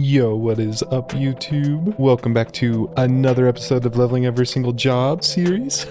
Yo, what is up, YouTube? Welcome back to another episode of Leveling Every Single Job series.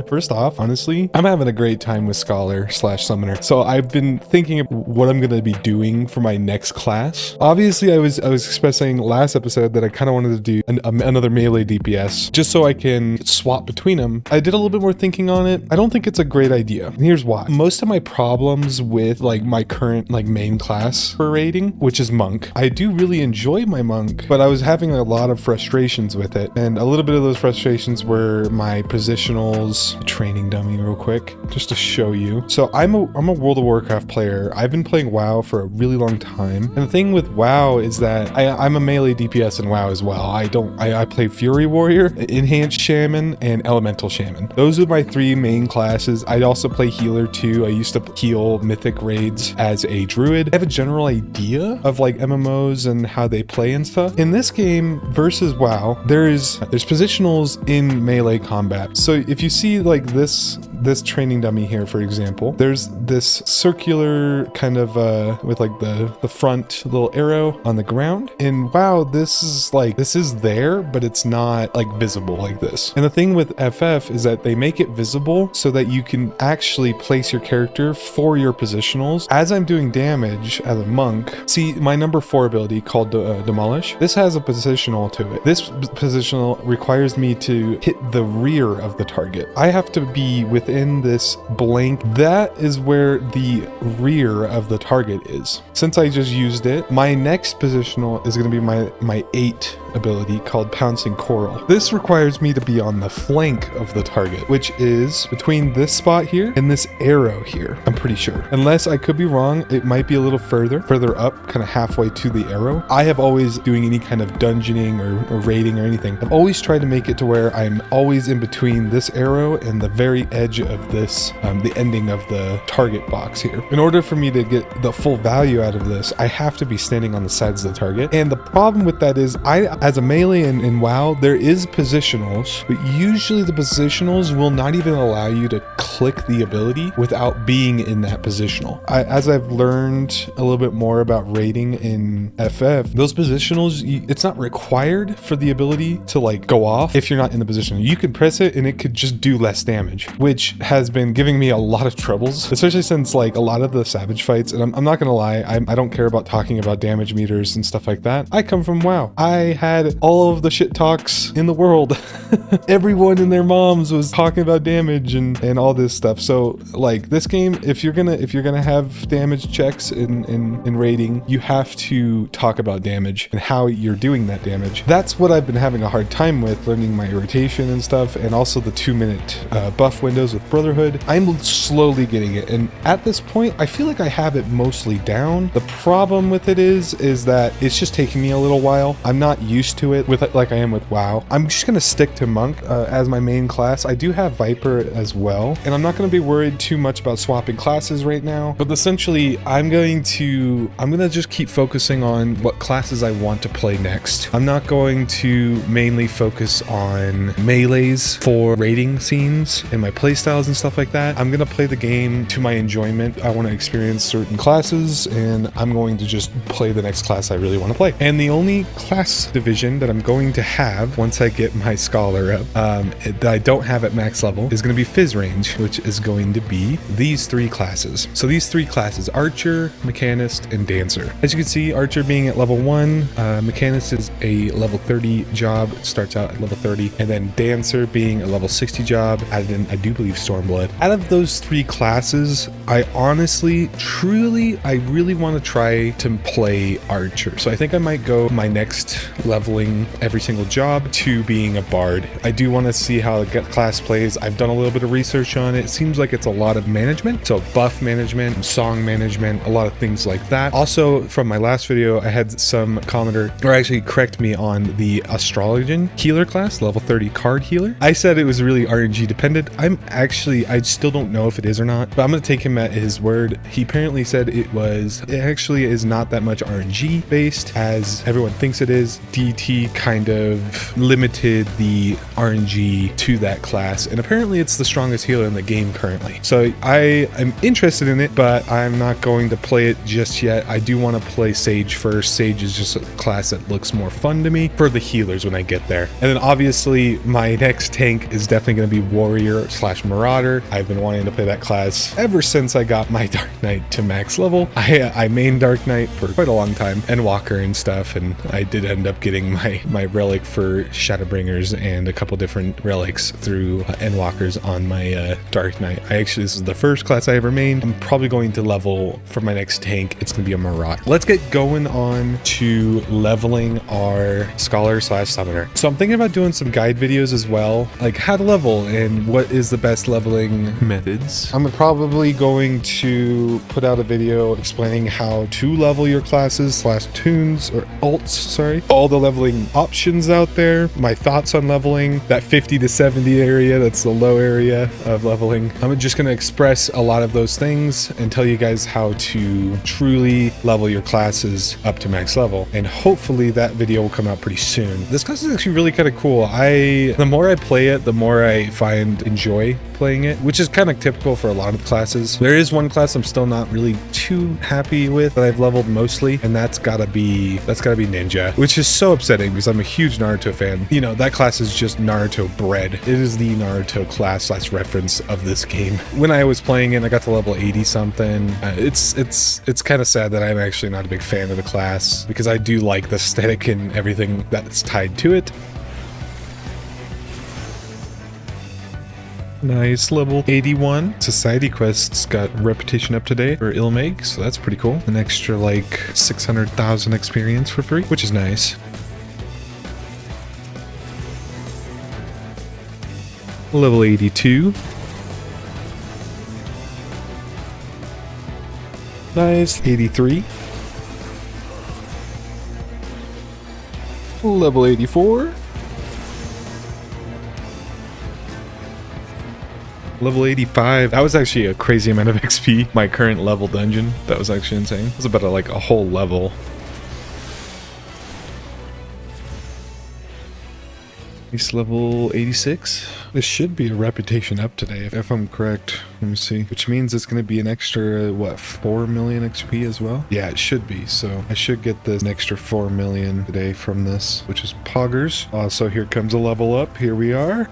First off, honestly, I'm having a great time with Scholar / Summoner. So I've been thinking of what I'm going to be doing for my next class. Obviously, I was expressing last episode that I kind of wanted to do another melee DPS just so I can swap between them. I did a little bit more thinking on it. I don't think it's a great idea. And here's why. Most of my problems with like my current like main class for raiding, which is Monk, I do really enjoy my Monk, but I was having a lot of frustrations with it. And a little bit of those frustrations were my positionals. Training dummy real quick, just to show you. So I'm a World of Warcraft player. I've been playing WoW for a really long time. And the thing with WoW is that I'm a melee DPS in WoW as well. I play Fury Warrior, Enhanced Shaman, and Elemental Shaman. Those are my three main classes. I also play healer too. I used to heal mythic raids as a druid. I have a general idea of like MMOs and how they play and stuff. In this game versus WoW, there's positionals in melee combat. So if you see like this training dummy here, for example, there's this circular kind of with like the front little arrow on the ground. And wow, this is there, but it's not like visible like this. And the thing with FF is that they make it visible so that you can actually place your character for your positionals. As I'm doing damage as a monk, see my number 4 ability called Demolish, this has a positional to it. This positional requires me to hit the rear of the target. I have to be within this blank. That is where the rear of the target is. Since I just used it, my next positional is going to be my 8 ability called Pouncing Coral. This requires me to be on the flank of the target, which is between this spot here and this arrow here, I'm pretty sure. Unless I could be wrong, it might be a little further up, kind of halfway to the arrow. I have always, doing any kind of dungeoning or raiding or anything, I've always tried to make it to where I'm always in between this arrow and the very edge of this, the ending of the target box here. In order for me to get the full value out of this, I have to be standing on the sides of the target. And the problem with that is as a melee in WoW, there is positionals, but usually the positionals will not even allow you to click the ability without being in that positional. As I've learned a little bit more about raiding in FF, those positionals, it's not required for the ability to like go off if you're not in the position. You can press it and it could just do less damage, which has been giving me a lot of troubles, especially since like a lot of the Savage fights, and I'm not gonna lie, I don't care about talking about damage meters and stuff like that. I come from WoW. I had all of the shit talks in the world. Everyone and their moms was talking about damage and all this stuff. So like this game, if you're gonna have damage checks in raiding, you have to talk about damage and how you're doing that damage. That's what I've been having a hard time with, learning my irritation and stuff, and also the 2-minute buff windows with Brotherhood. I'm slowly getting it, and at this point I feel like I have it mostly down. The problem with it is that it's just taking me a little while. I'm not used to it with like I am with WoW. I'm just gonna stick to Monk as my main class. I do have Viper as well, and I'm not gonna be worried too much about swapping classes right now, but essentially I'm gonna just keep focusing on what classes I want to play next. I'm not going to mainly focus on melees for raiding scenes and my playstyles and stuff like that. I'm gonna play the game to my enjoyment. I want to experience certain classes, and I'm going to just play the next class I really want to play. And the only class division that I'm going to have once I get my Scholar up that I don't have at max level is going to be Fizz Range, which is going to be these 3 classes. So these 3 classes: Archer, Mechanist, and Dancer. As you can see, Archer being at level 1, Mechanist is a level 30 job, it starts out at level 30, and then Dancer being a level 60 job, added in, I do believe, Stormblood. Out of those 3 classes, I honestly, truly, I really want to try to play Archer. So I think I might go my next leveling every single job to being a Bard. I do want to see how the class plays. I've done a little bit of research on it. It seems like it's a lot of management, so buff management, song management, a lot of things like that. Also, from my last video, I had some commenter, or actually correct me on the Astrologian healer class, level 30 card healer. I said it was really RNG dependent. I still don't know if it is or not, but I'm going to take him at his word. He apparently said it actually is not that much RNG based as everyone thinks it is. PT kind of limited the RNG to that class, and apparently it's the strongest healer in the game currently. So I am interested in it, but I'm not going to play it just yet. I do want to play Sage first. Sage is just a class that looks more fun to me for the healers when I get there. And then obviously my next tank is definitely going to be Warrior / Marauder. I've been wanting to play that class ever since I got my Dark Knight to max level. I mained Dark Knight for quite a long time, and Walker and stuff, and I did end up getting my relic for Shadowbringers and a couple different relics through Endwalkers on my Dark Knight. This is the first class I ever mained. I'm probably going to level for my next tank. It's going to be a Marauder. Let's get going on to leveling our Scholar / Summoner. So I'm thinking about doing some guide videos as well, like how to level and what is the best leveling methods. I'm probably going to put out a video explaining how to level your classes / tunes or alts, sorry, all the leveling options out there, my thoughts on leveling, that 50 to 70 area, that's the low area of leveling. I'm just going to express a lot of those things and tell you guys how to truly level your classes up to max level, and hopefully that video will come out pretty soon. This class is actually really kind of cool. The more I play it, the more I enjoy playing it, which is kind of typical for a lot of classes. There is one class I'm still not really too happy with that I've leveled mostly, and that's gotta be Ninja, which is so upsetting because I'm a huge Naruto fan. You know, that class is just Naruto bred. It is the Naruto class / reference of this game. When I was playing it, I got to level 80 something. It's kind of sad that I'm actually not a big fan of the class because I do like the aesthetic and everything that's tied to it. Nice, level 81. Society quests got reputation up today for Ilmeg, so that's pretty cool. An extra like 600,000 experience for free, which is nice. Level 82. Nice, 83. Level 84. Level 85. That was actually a crazy amount of XP. My current level dungeon. That was actually insane. It was about like a whole level. It's level 86. This should be a reputation up today, if I'm correct. Let me see. Which means it's going to be an extra, what, 4 million XP as well? Yeah, it should be. So I should get this extra 4 million today from this, which is poggers. Also, here comes a level up. Here we are.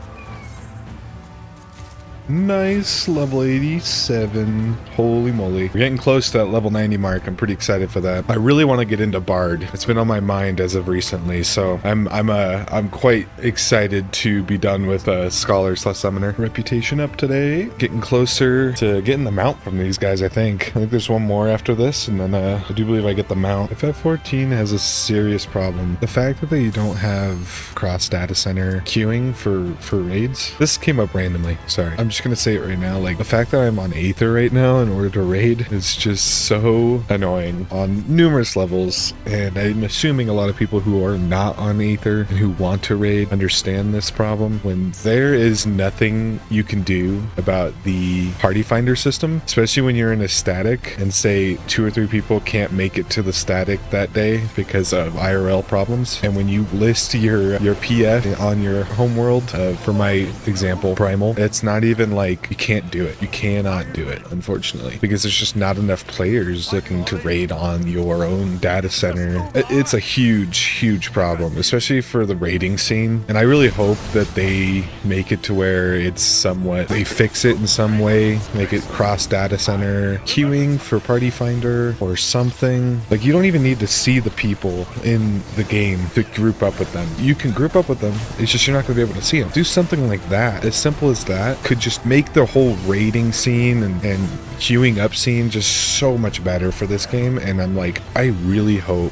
Nice, level 87. Holy moly. We're getting close to that level 90 mark. I'm pretty excited for that. I really want to get into Bard. It's been on my mind as of recently, so I'm quite excited to be done with Scholar / Summoner. Reputation up today. Getting closer to getting the mount from these guys, I think. There's one more after this, and then I do believe I get the mount. FF14 has a serious problem. The fact that they don't have cross data center queuing for raids. This came up randomly. Sorry. I'm just gonna say it right now, like the fact that I'm on Aether right now in order to raid is just so annoying on numerous levels, and I'm assuming a lot of people who are not on Aether and who want to raid understand this problem. When there is nothing you can do about the party finder system, especially when you're in a static and say 2 or 3 people can't make it to the static that day because of IRL problems, and when you list your PF on your homeworld, for my example Primal, it's not even like you can't do it. You cannot do it, unfortunately, because there's just not enough players looking to raid on your own data center. It's a huge problem, especially for the raiding scene, and I really hope that they make it to where it's somewhat, they fix it in some way, make it cross data center queuing for party finder or something. Like, you don't even need to see the people in the game to group up with them. You can group up with them, it's just you're not going to be able to see them. Do something like that, as simple as that, could just make the whole raiding scene and queuing up scene just so much better for this game. And I'm like, I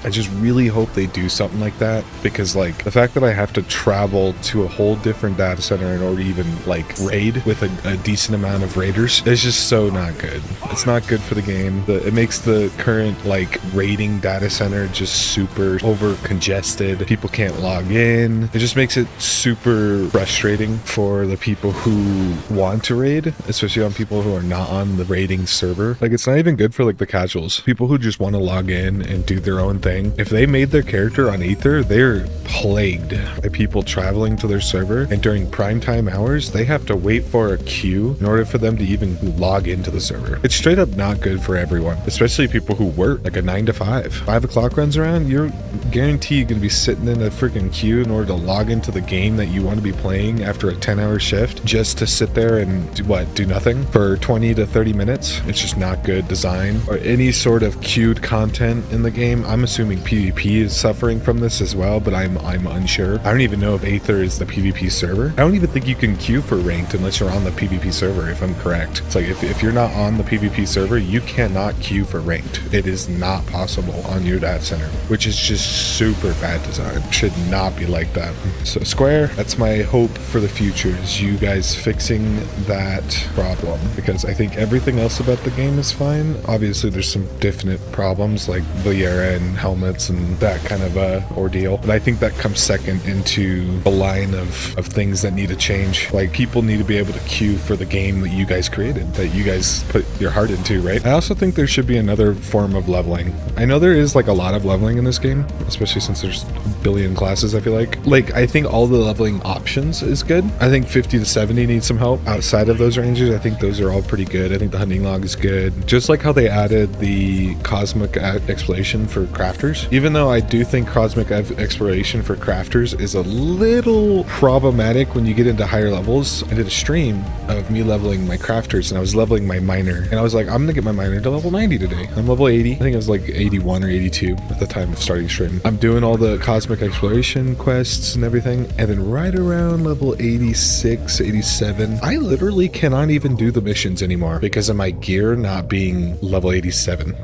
just really hope they do something like that, because like the fact that I have to travel to a whole different data center in order to even like raid with a decent amount of raiders is just so not good. It's not good for the game. It makes the current like raiding data center just super over congested. People can't log in. It just makes it super frustrating for the people who want to raid, especially on people who are not on the raiding server. Like, it's not even good for like the casuals, people who just want to log in and do their own thing. If they made their character on Aether, they're plagued by people traveling to their server, and during prime time hours, they have to wait for a queue in order for them to even log into the server. It's straight up not good for everyone, especially people who work like a 9 to 5. 5 o'clock runs around, you're guaranteed going to be sitting in a freaking queue in order to log into the game that you want to be playing after a 10-hour shift just to sit there and do nothing for 20 to 30 minutes. It's just not good design or any sort of queued content in the game. I'm assuming PvP is suffering from this as well, but I'm unsure. I don't even know if Aether is the PvP server. I don't even think you can queue for ranked unless you're on the PvP server, if I'm correct. It's like if you're not on the PvP server, you cannot queue for ranked. It is not possible on your data center, which is just super bad design. Should not be like that. So Square, that's my hope for the future, is you guys fixing that problem, because I think everything else about the game is fine. Obviously there's some definite problems like Vieira and helmets and that kind of ordeal, but I think that comes second into a line of things that need to change. Like, people need to be able to queue for the game that you guys created, that you guys put your heart into, right? I also think there should be another form of leveling. I know there is like a lot of leveling in this game, especially since there's a billion classes. I feel like I think all the leveling options is good. I think 50 to 70 needs some help. Outside of those ranges, I think those are all pretty good. I think the hunting log is good. Just like how they added the cosmic exploration for crafters. Even though I do think cosmic exploration for crafters is a little problematic when you get into higher levels. I did a stream of me leveling my crafters, and I was leveling my miner, and I was like, I'm gonna get my miner to level 90 today. I'm level 80. I think I was like 81 or 82 at the time of starting stream. I'm doing all the cosmic exploration quests and everything, and then right around level 86, 87, I literally cannot even do the missions anymore because of my gear not being level 87.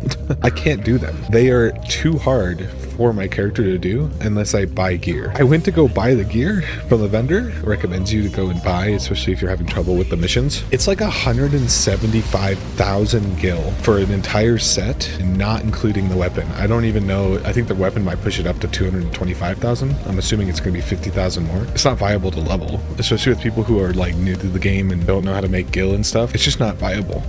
I can't do them. They are too hard for my character to do unless I buy gear. I went to go buy the gear from the vendor. Recommends you to go and buy, especially if you're having trouble with the missions. It's like 175,000 gil for an entire set, and not including the weapon. I don't even know. I think the weapon might push it up to 225,000. I'm assuming it's going to be 50,000 more. It's not viable to level, especially with people who are like new to the game and don't know how to make gil and stuff. It's just not viable.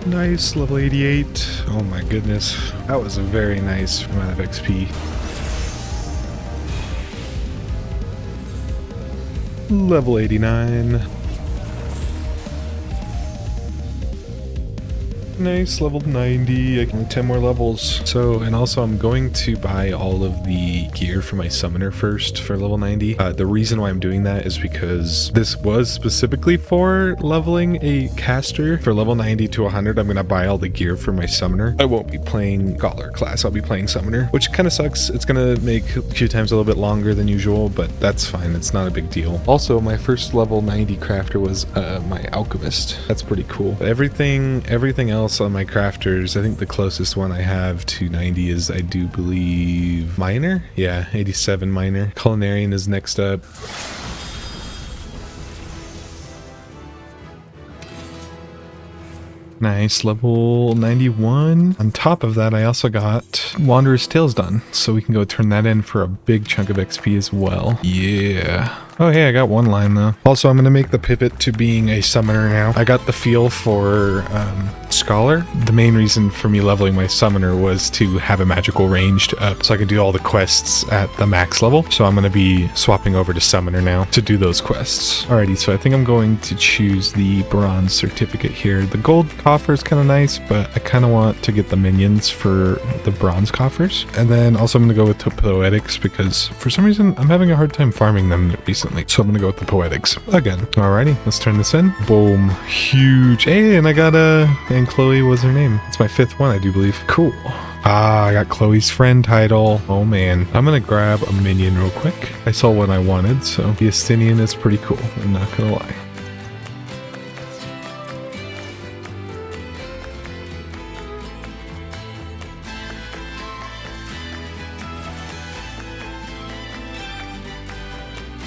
Nice, level 88. Oh my goodness. That was a very nice amount of XP. Level 89. Nice, level 90. Only 10 more levels. So, and also I'm going to buy all of the gear for my summoner first for level 90. The reason why I'm doing that is because this was specifically for leveling a caster. For level 90 to 100, I'm going to buy all the gear for my summoner. I won't be playing Scholar class. I'll be playing summoner, which kind of sucks. It's going to make queue times a little bit longer than usual, but that's fine. It's not a big deal. Also, my first level 90 crafter was my alchemist. That's pretty cool. But everything else on my crafters, I think the closest one I have to 90 is, I do believe, miner. Yeah, 87 miner. Culinarian is next up. Nice, level 91. On top of that, I also got Wanderer's Tales done, so we can go turn that in for a big chunk of XP as well. Yeah. Oh, hey, I got one line, though. Also, I'm going to make the pivot to being a summoner now. I got the feel for Scholar. The main reason for me leveling my summoner was to have a magical ranged up so I can do all the quests at the max level. So I'm going to be swapping over to summoner now to do those quests. Alrighty, so I think I'm going to choose the bronze certificate here. The gold coffer is kind of nice, but I kind of want to get the minions for the bronze coffers. And then also I'm going to go with the poetics because for some reason I'm having a hard time farming them recently. So I'm going to go with the poetics again. Alrighty, let's turn this in. Boom. Huge. Hey, and I got and Chloe was her name. It's my 5th one, I do believe. Cool. Ah, I got Chloe's friend title. Oh man. I'm gonna grab a minion real quick. I saw what I wanted, so the Estinian is pretty cool. I'm not gonna lie.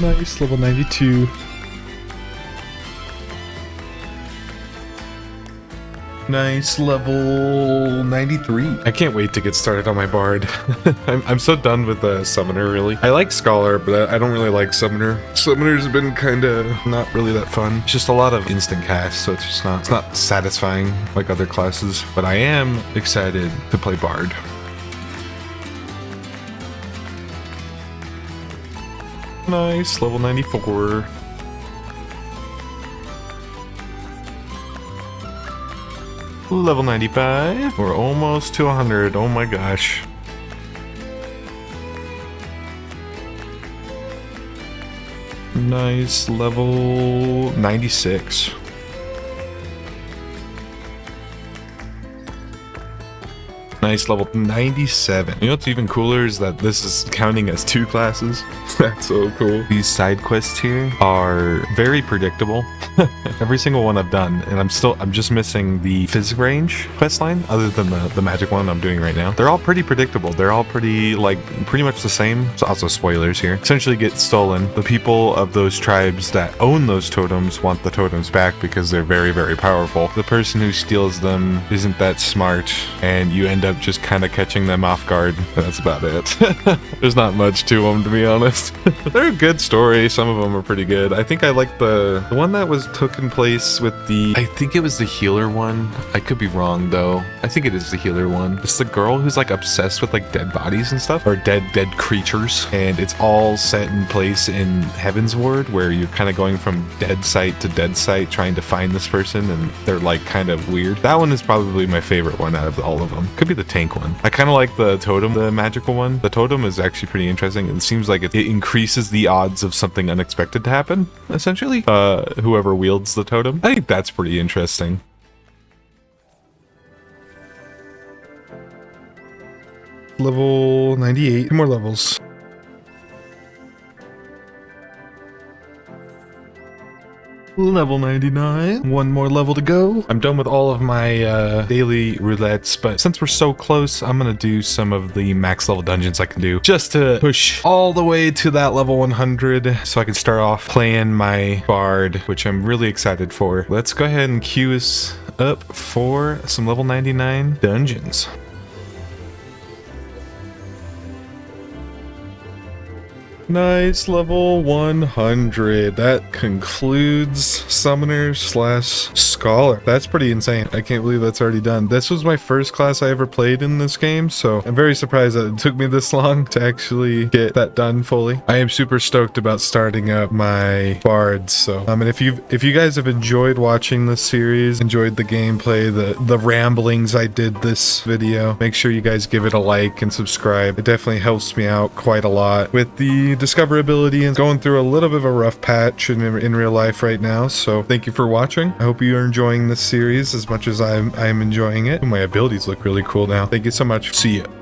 Nice, level 92. Nice, level 93. I can't wait to get started on my bard. I'm so done with the summoner, really. I like Scholar, but I don't really like summoner. Summoners have been kind of not really that fun. It's just a lot of instant cast, so it's not satisfying like other classes. But I am excited to play bard. Nice, level 94. Level 95. We're almost to 100. Oh my gosh. Nice, level 96. Nice, level 97. You know what's even cooler is that this is counting as 2 classes. That's so cool. These side quests here are very predictable. Every single one I've done, and I'm just missing the physics range quest line, other than the magic one I'm doing right now. They're all pretty predictable. They're all pretty much the same. So also spoilers here. Essentially get stolen. The people of those tribes that own those totems want the totems back because they're very, very powerful. The person who steals them isn't that smart, and you end up just kind of catching them off guard. That's about it. There's not much to them, to be honest. They're a good story. Some of them are pretty good. I think I like the one that was taken place with I think it was the healer one. I could be wrong though. I think it is the healer one. It's the girl who's like obsessed with like dead bodies and stuff, or dead creatures, and it's all set in place in Heaven's Ward, where you're kind of going from dead site to dead site trying to find this person, and they're like kind of weird. That one is probably my favorite one out of all of them. Could be the tank one. I kind of like the totem, the magical one. The totem is actually pretty interesting. It seems like it increases the odds of something unexpected to happen, essentially. Whoever wields the totem. I think that's pretty interesting. Level 98. 2 more levels. Level 99. 1 more level to go. I'm done with all of my daily roulettes, but since we're so close, I'm gonna do some of the max level dungeons I can do just to push all the way to that level 100 so I can start off playing my bard, which I'm really excited for. Let's go ahead and queue us up for some level 99 dungeons. Nice, level 100. That concludes Summoner / Scholar. That's pretty insane. I can't believe that's already done. This was my first class I ever played in this game, so I'm very surprised that it took me this long to actually get that done fully. I am super stoked about starting up my bards. So, and if you guys have enjoyed watching this series, enjoyed the gameplay, the ramblings I did this video, make sure you guys give it a like and subscribe. It definitely helps me out quite a lot with the discoverability and going through a little bit of a rough patch in real life right now. So thank you for watching. I hope you are enjoying this series as much as I'm enjoying it. My abilities look really cool now. Thank you so much. See ya.